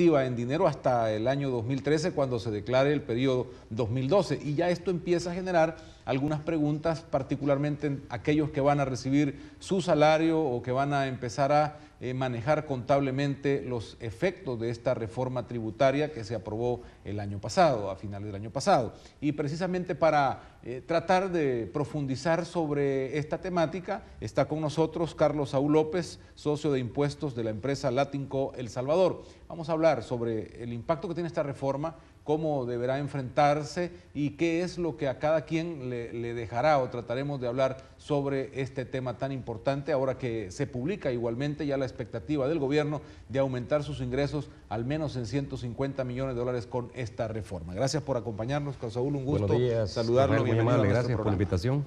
efectiva en dinero hasta el año 2013, cuando se declare el periodo 2012. Y ya esto empieza a generar algunas preguntas, particularmente en aquellos que van a recibir su salario o que van a empezar a manejar contablemente los efectos de esta reforma tributaria que se aprobó el año pasado, a finales del año pasado. Y precisamente para tratar de profundizar sobre esta temática, está con nosotros Carlos Saúl López, socio de impuestos de la empresa Latinco El Salvador. Vamos a hablar sobre el impacto que tiene esta reforma, cómo deberá enfrentarse y qué es lo que a cada quien le dejará, o trataremos de hablar sobre este tema tan importante ahora que se publica igualmente ya la expectativa del gobierno de aumentar sus ingresos al menos en 150 millones de dólares con esta reforma. Gracias por acompañarnos, Carlos Saúl, un gusto saludarlo. Muy amable, gracias por la invitación.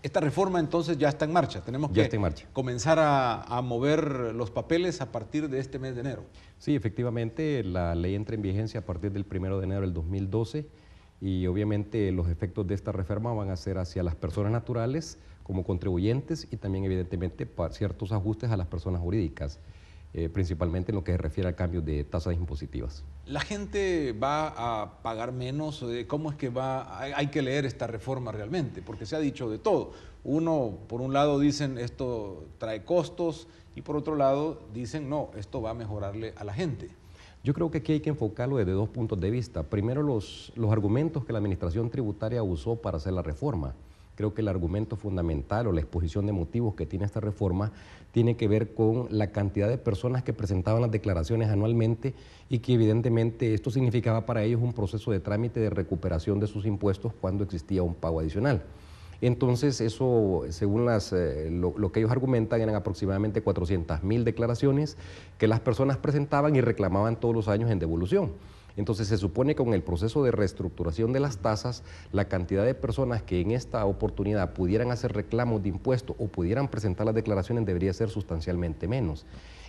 Esta reforma entonces ya está en marcha, tenemos que comenzar a mover los papeles a partir de este mes de enero. Sí, efectivamente, la ley entra en vigencia a partir del 1 de enero del 2012 y obviamente los efectos de esta reforma van a ser hacia las personas naturales como contribuyentes y también evidentemente para ciertos ajustes a las personas jurídicas, principalmente en lo que se refiere al cambio de tasas impositivas. ¿La gente va a pagar menos? ¿Cómo es que hay que leer esta reforma realmente? Porque se ha dicho de todo. Por un lado dicen esto trae costos y por otro lado dicen no, esto va a mejorarle a la gente. Yo creo que aquí hay que enfocarlo desde dos puntos de vista. Primero, los argumentos que la administración tributaria usó para hacer la reforma. Creo que el argumento fundamental o la exposición de motivos que tiene esta reforma tiene que ver con la cantidad de personas que presentaban las declaraciones anualmente y que evidentemente esto significaba para ellos un proceso de trámite de recuperación de sus impuestos cuando existía un pago adicional. Entonces eso, según lo que ellos argumentan, eran aproximadamente 400.000 declaraciones que las personas presentaban y reclamaban todos los años en devolución. Entonces se supone que con el proceso de reestructuración de las tasas, la cantidad de personas que en esta oportunidad pudieran hacer reclamos de impuestos o pudieran presentar las declaraciones debería ser sustancialmente menos.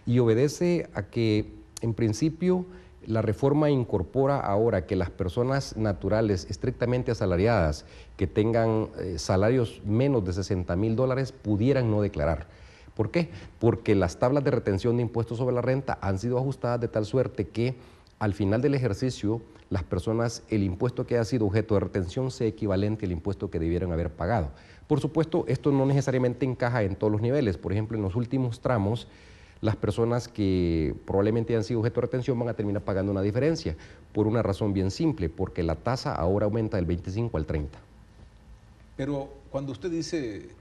Y obedece a que, en principio, la reforma incorpora ahora que las personas naturales estrictamente asalariadas que tengan salarios menos de $60,000 pudieran no declarar. ¿Por qué? Porque las tablas de retención de impuestos sobre la renta han sido ajustadas de tal suerte que al final del ejercicio, las personas, el impuesto que ha sido objeto de retención sea equivalente al impuesto que debieran haber pagado. Por supuesto, esto no necesariamente encaja en todos los niveles. Por ejemplo, en los últimos tramos, las personas que probablemente han sido objeto de retención van a terminar pagando una diferencia, por una razón bien simple, porque la tasa ahora aumenta del 25 al 30. Pero cuando usted dice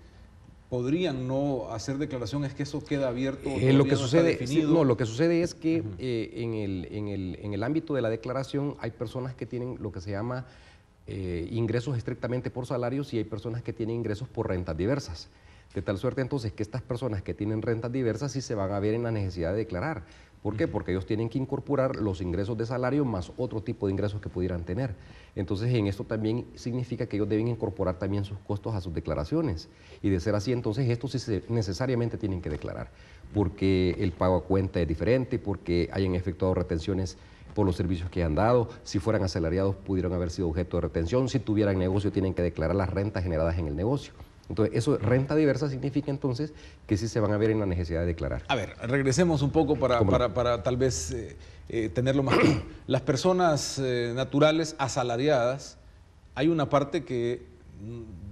podrían no hacer declaración, ¿es que eso queda abierto? Lo que sucede, lo que sucede es que en el ámbito de la declaración hay personas que tienen lo que se llama ingresos estrictamente por salarios y hay personas que tienen ingresos por rentas diversas. De tal suerte entonces que estas personas que tienen rentas diversas sí se van a ver en la necesidad de declarar. ¿Por qué? Porque ellos tienen que incorporar los ingresos de salario más otro tipo de ingresos que pudieran tener. Entonces en esto también significa que ellos deben incorporar también sus costos a sus declaraciones. Y de ser así entonces estos sí necesariamente tienen que declarar. Porque el pago a cuenta es diferente, porque hayan efectuado retenciones por los servicios que han dado. Si fueran asalariados pudieron haber sido objeto de retención. Si tuvieran negocio tienen que declarar las rentas generadas en el negocio. Entonces, eso, renta diversa, significa entonces que sí se van a ver en la necesidad de declarar. A ver, regresemos un poco para tal vez tenerlo más claro. Las personas naturales asalariadas, hay una parte que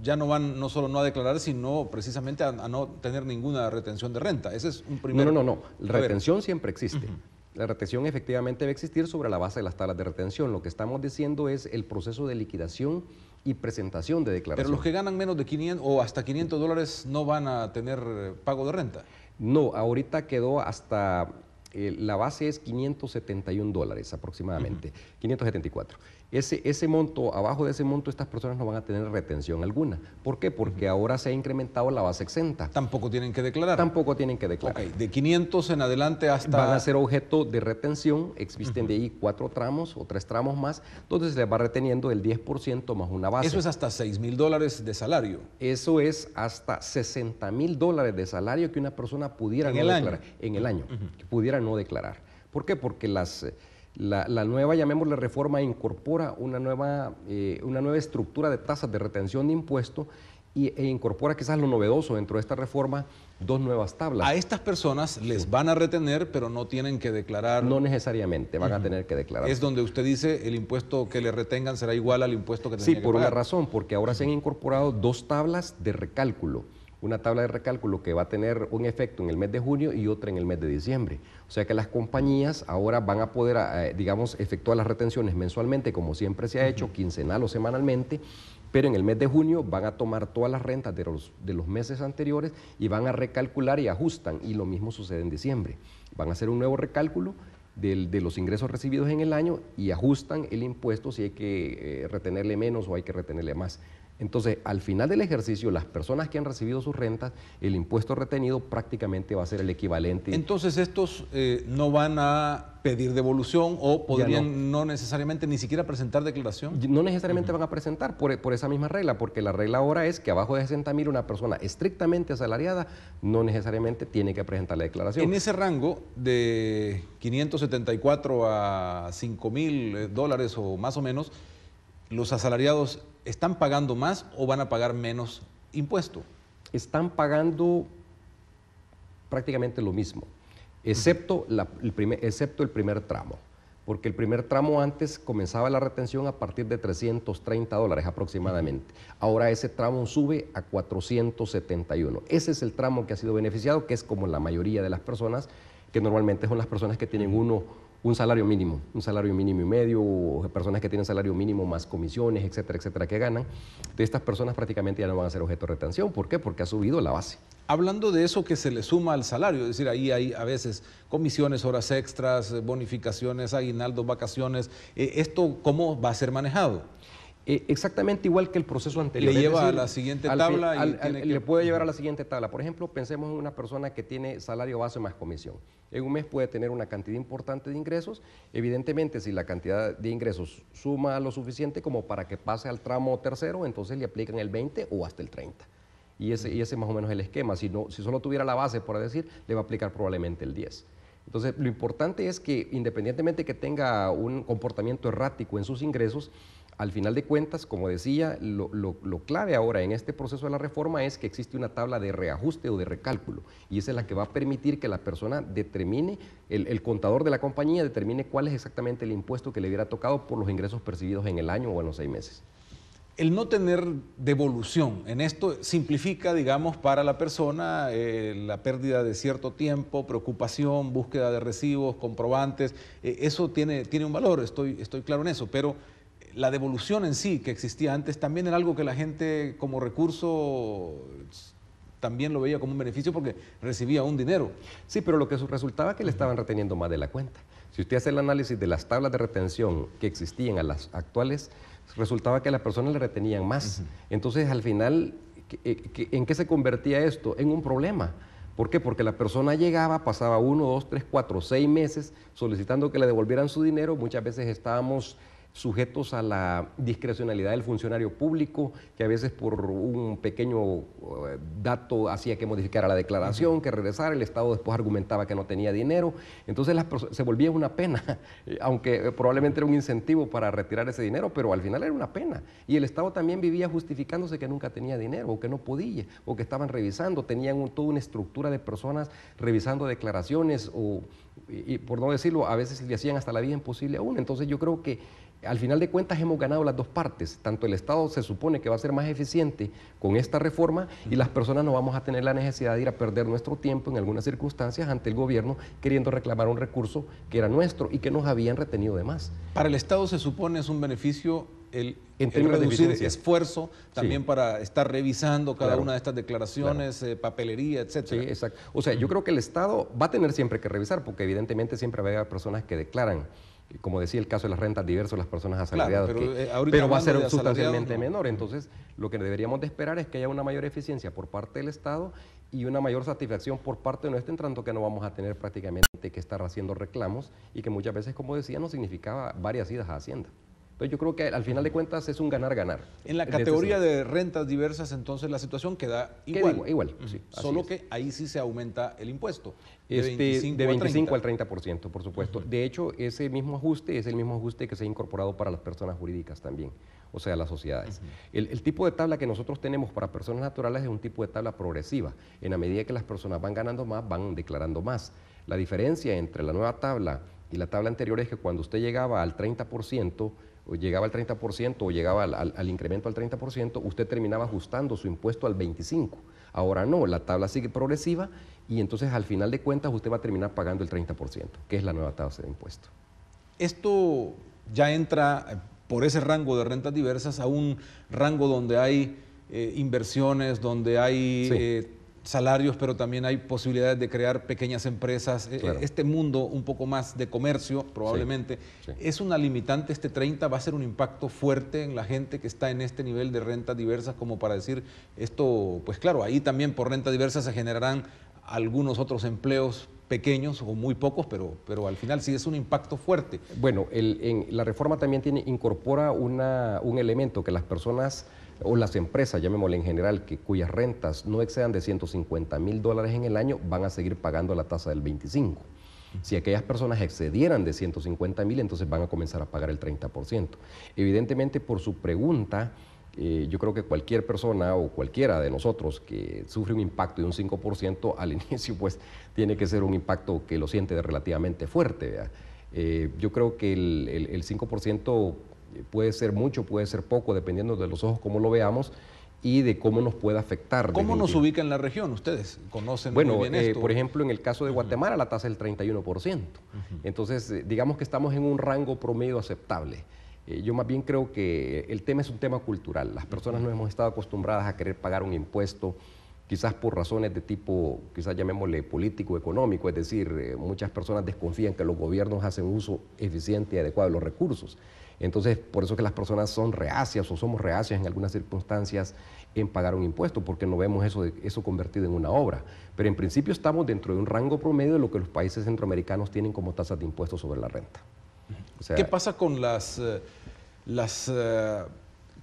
ya no van no solo no a declarar, sino precisamente a no tener ninguna retención de renta. Ese es un primer... No. La retención siempre existe. La retención efectivamente debe existir sobre la base de las tablas de retención. Lo que estamos diciendo es el proceso de liquidación y presentación de declaración. Pero los que ganan menos de 500 o hasta $500 no van a tener pago de renta. No, ahorita quedó hasta, la base es $571 aproximadamente, 574. Ese monto, abajo de ese monto, estas personas no van a tener retención alguna. ¿Por qué? Porque ahora se ha incrementado la base exenta. ¿Tampoco tienen que declarar? Tampoco tienen que declarar. Ok, de 500 en adelante hasta... Van a ser objeto de retención, existen de ahí 4 tramos o 3 tramos más, donde se les va reteniendo el 10% más una base. Eso es hasta $6,000 de salario. Eso es hasta $60,000 de salario que una persona pudiera no declarar. En el año, que pudiera no declarar. ¿Por qué? Porque la nueva, llamémosle reforma, incorpora una nueva estructura de tasas de retención de impuestos e incorpora quizás lo novedoso dentro de esta reforma, 2 nuevas tablas. A estas personas les van a retener, pero no tienen que declarar. No necesariamente van a tener que declarar. Es donde usted dice el impuesto que le retengan será igual al impuesto que tenía que pagar. Sí, por una razón, porque ahora se han incorporado 2 tablas de recálculo. Una tabla de recálculo que va a tener un efecto en el mes de junio y otra en el mes de diciembre. O sea que las compañías ahora van a poder, digamos, efectuar las retenciones mensualmente, como siempre se ha hecho, quincenal o semanalmente, pero en el mes de junio van a tomar todas las rentas de los meses anteriores y van a recalcular y ajustan, y lo mismo sucede en diciembre. Van a hacer un nuevo recálculo de los ingresos recibidos en el año y ajustan el impuesto si hay que retenerle menos o hay que retenerle más. Entonces, al final del ejercicio, las personas que han recibido sus rentas, el impuesto retenido prácticamente va a ser el equivalente. Entonces, estos no van a pedir devolución o podrían no necesariamente ni siquiera presentar declaración. No necesariamente van a presentar por esa misma regla, porque la regla ahora es que abajo de 60,000 una persona estrictamente asalariada no necesariamente tiene que presentar la declaración. En ese rango de 574 a $5,000 o más o menos, ¿los asalariados están pagando más o van a pagar menos impuesto? Están pagando prácticamente lo mismo, excepto el primer tramo, porque el primer tramo antes comenzaba la retención a partir de $330 aproximadamente. Ahora ese tramo sube a 471. Ese es el tramo que ha sido beneficiado, que es como la mayoría de las personas, que normalmente son las personas que tienen un salario mínimo y medio, o personas que tienen salario mínimo más comisiones, etcétera, etcétera, que ganan. De estas personas prácticamente ya no van a ser objeto de retención. ¿Por qué? Porque ha subido la base. Hablando de eso que se le suma al salario, es decir, ahí hay a veces comisiones, horas extras, bonificaciones, aguinaldos, vacaciones. ¿Esto cómo va a ser manejado? Exactamente igual que el proceso anterior. Le lleva a la siguiente tabla le puede llevar a la siguiente tabla. Por ejemplo, pensemos en una persona que tiene salario base más comisión. En un mes puede tener una cantidad importante de ingresos. Evidentemente, si la cantidad de ingresos suma lo suficiente como para que pase al tramo tercero, entonces le aplican el 20 o hasta el 30. Y ese más o menos es el esquema. Si solo tuviera la base, por decir, le va a aplicar probablemente el 10. Entonces, lo importante es que independientemente que tenga un comportamiento errático en sus ingresos, al final de cuentas, como decía, lo clave ahora en este proceso de la reforma es que existe una tabla de reajuste o de recálculo, y esa es la que va a permitir que la persona determine, el contador de la compañía determine cuál es exactamente el impuesto que le hubiera tocado por los ingresos percibidos en el año o en los 6 meses. El no tener devolución en esto simplifica, digamos, para la persona la pérdida de cierto tiempo, preocupación, búsqueda de recibos, comprobantes. Eso tiene un valor, estoy claro en eso, pero la devolución en sí que existía antes también era algo que la gente como recurso también lo veía como un beneficio porque recibía un dinero. Sí, pero lo que resultaba es que le estaban reteniendo más de la cuenta. Si usted hace el análisis de las tablas de retención que existían a las actuales, resultaba que a las personas le retenían más. Entonces, al final, ¿en qué se convertía esto? En un problema. ¿Por qué? Porque la persona llegaba, pasaba 1, 2, 3, 4, 6 meses solicitando que le devolvieran su dinero. Muchas veces estábamos sujetos a la discrecionalidad del funcionario público, que a veces por un pequeño dato hacía que modificara la declaración, que regresara, el Estado después argumentaba que no tenía dinero, entonces se volvía una pena, aunque probablemente era un incentivo para retirar ese dinero, pero al final era una pena. Y el Estado también vivía justificándose que nunca tenía dinero, o que no podía, o que estaban revisando, tenían toda una estructura de personas revisando declaraciones, y por no decirlo, a veces le hacían hasta la vida imposible a uno. Entonces yo creo que al final de cuentas hemos ganado las dos partes. Tanto el Estado se supone que va a ser más eficiente con esta reforma y las personas no vamos a tener la necesidad de ir a perder nuestro tiempo en algunas circunstancias ante el gobierno queriendo reclamar un recurso que era nuestro y que nos habían retenido de más. Para el Estado se supone es un beneficio el reducir esfuerzo también para estar revisando cada una de estas declaraciones, papelería, etcétera. Sí, exacto. O sea, yo creo que el Estado va a tener siempre que revisar porque evidentemente siempre va a haber personas que declaran, como decía el caso de las rentas diversas, las personas asalariadas, claro, pero va a ser sustancialmente menor. Entonces, lo que deberíamos de esperar es que haya una mayor eficiencia por parte del Estado y una mayor satisfacción por parte de nuestro, en tanto que no vamos a tener prácticamente que estar haciendo reclamos y que muchas veces, como decía, nos significaba varias idas a Hacienda. Entonces yo creo que al final de cuentas es un ganar-ganar. En la categoría de rentas diversas, entonces la situación queda igual. Igual, sí, Solo que ahí sí se aumenta el impuesto. De 25 al 30%, por supuesto. De hecho, ese mismo ajuste es el mismo ajuste que se ha incorporado para las personas jurídicas también, o sea, las sociedades. El tipo de tabla que nosotros tenemos para personas naturales es un tipo de tabla progresiva. En la medida que las personas van ganando más, van declarando más. La diferencia entre la nueva tabla y la tabla anterior es que cuando usted llegaba al 30%, o llegaba al 30% o llegaba al incremento al 30%, usted terminaba ajustando su impuesto al 25%. Ahora no, la tabla sigue progresiva y entonces al final de cuentas usted va a terminar pagando el 30%, que es la nueva tasa de impuesto. Esto ya entra por ese rango de rentas diversas a un rango donde hay inversiones, donde hay salarios, pero también hay posibilidades de crear pequeñas empresas. Claro. Este mundo un poco más de comercio, probablemente. ¿Es una limitante este 30? ¿Va a ser un impacto fuerte en la gente que está en este nivel de rentas diversas como para decir esto? Pues claro, ahí también por rentas diversas se generarán algunos otros empleos pequeños o muy pocos, pero al final sí es un impacto fuerte. Bueno, la reforma también incorpora un elemento que las personas o las empresas, llamémosle en general, cuyas rentas no excedan de $150,000 en el año, van a seguir pagando la tasa del 25%. Si aquellas personas excedieran de 150,000, entonces van a comenzar a pagar el 30%. Evidentemente, por su pregunta, yo creo que cualquier persona o cualquiera de nosotros que sufre un impacto de un 5% al inicio, pues tiene que ser un impacto que lo siente relativamente fuerte. Yo creo que el 5% puede ser mucho, puede ser poco, dependiendo de los ojos como lo veamos y de cómo nos puede afectar. ¿Cómo nos ubica en la región? ¿Ustedes conocen muy bien esto? Por ejemplo, en el caso de Guatemala la tasa es el 31%. Entonces, digamos que estamos en un rango promedio aceptable. Yo más bien creo que el tema es un tema cultural. Las personas no hemos estado acostumbradas a querer pagar un impuesto, quizás por razones de tipo, quizás llamémosle político, económico, es decir, muchas personas desconfían que los gobiernos hacen uso eficiente y adecuado de los recursos. Entonces, por eso que las personas son reacias o somos reacias en algunas circunstancias en pagar un impuesto, porque no vemos eso convertido en una obra. Pero en principio estamos dentro de un rango promedio de lo que los países centroamericanos tienen como tasas de impuestos sobre la renta. O sea, ¿qué pasa con las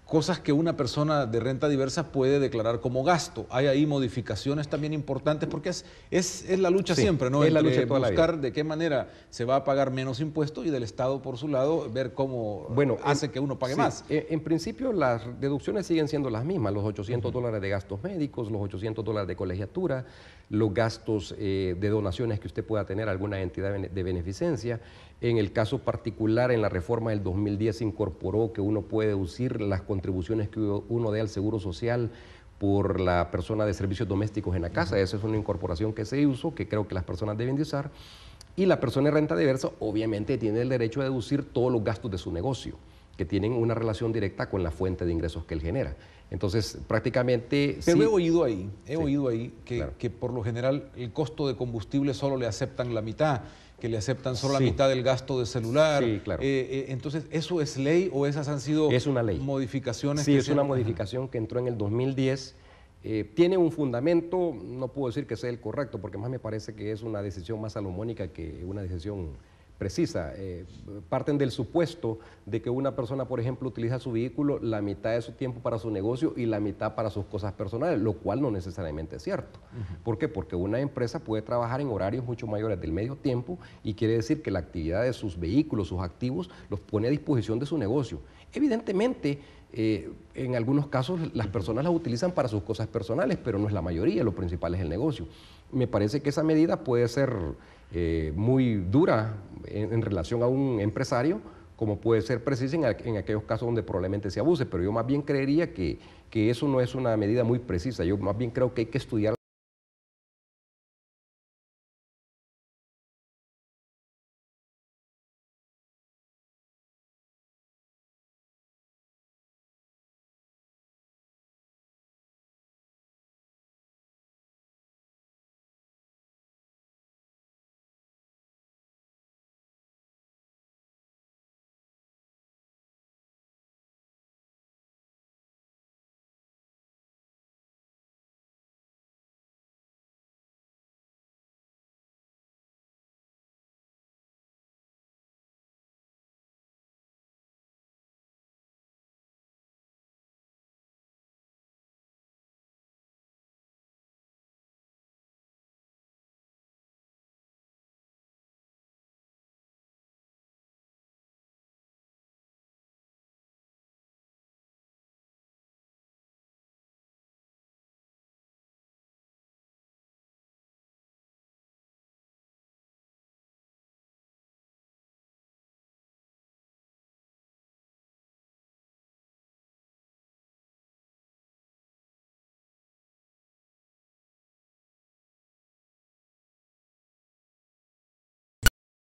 cosas que una persona de renta diversa puede declarar como gasto? Hay ahí modificaciones también importantes porque es la lucha siempre, ¿no? Es la lucha toda buscar la vida. De qué manera se va a pagar menos impuestos y del Estado por su lado ver cómo hace que uno pague más. En principio las deducciones siguen siendo las mismas, los $800 de gastos médicos, los $800 de colegiatura, los gastos de donaciones que usted pueda tener a alguna entidad de beneficencia. En el caso particular, en la reforma del 2010 se incorporó que uno puede deducir las contribuciones que uno dé al Seguro Social por la persona de servicios domésticos en la casa. Esa es una incorporación que se hizo, que creo que las personas deben de usar. Y la persona de renta diversa obviamente tiene el derecho a deducir todos los gastos de su negocio, que tienen una relación directa con la fuente de ingresos que él genera. Entonces, prácticamente... Pero sí, he oído ahí que por lo general el costo de combustible solo le aceptan la mitad, que le aceptan solo la mitad del gasto de celular. Sí, claro. Entonces, ¿eso es ley o esas han sido modificaciones? Sí, es una modificación que entró en el 2010. Tiene un fundamento, no puedo decir que sea el correcto, porque más me parece que es una decisión más salomónica que una decisión precisa. Parten del supuesto de que una persona, por ejemplo, utiliza su vehículo la mitad de su tiempo para su negocio y la mitad para sus cosas personales, lo cual no necesariamente es cierto. ¿Por qué? Porque una empresa puede trabajar en horarios mucho mayores del medio tiempo y quiere decir que la actividad de sus vehículos, sus activos, los pone a disposición de su negocio. Evidentemente, en algunos casos las personas las utilizan para sus cosas personales, pero no es la mayoría, lo principal es el negocio. Me parece que esa medida puede ser muy dura en relación a un empresario, como puede ser precisa en aquellos casos donde probablemente se abuse, pero yo más bien creería que eso no es una medida muy precisa. Yo más bien creo que hay que estudiar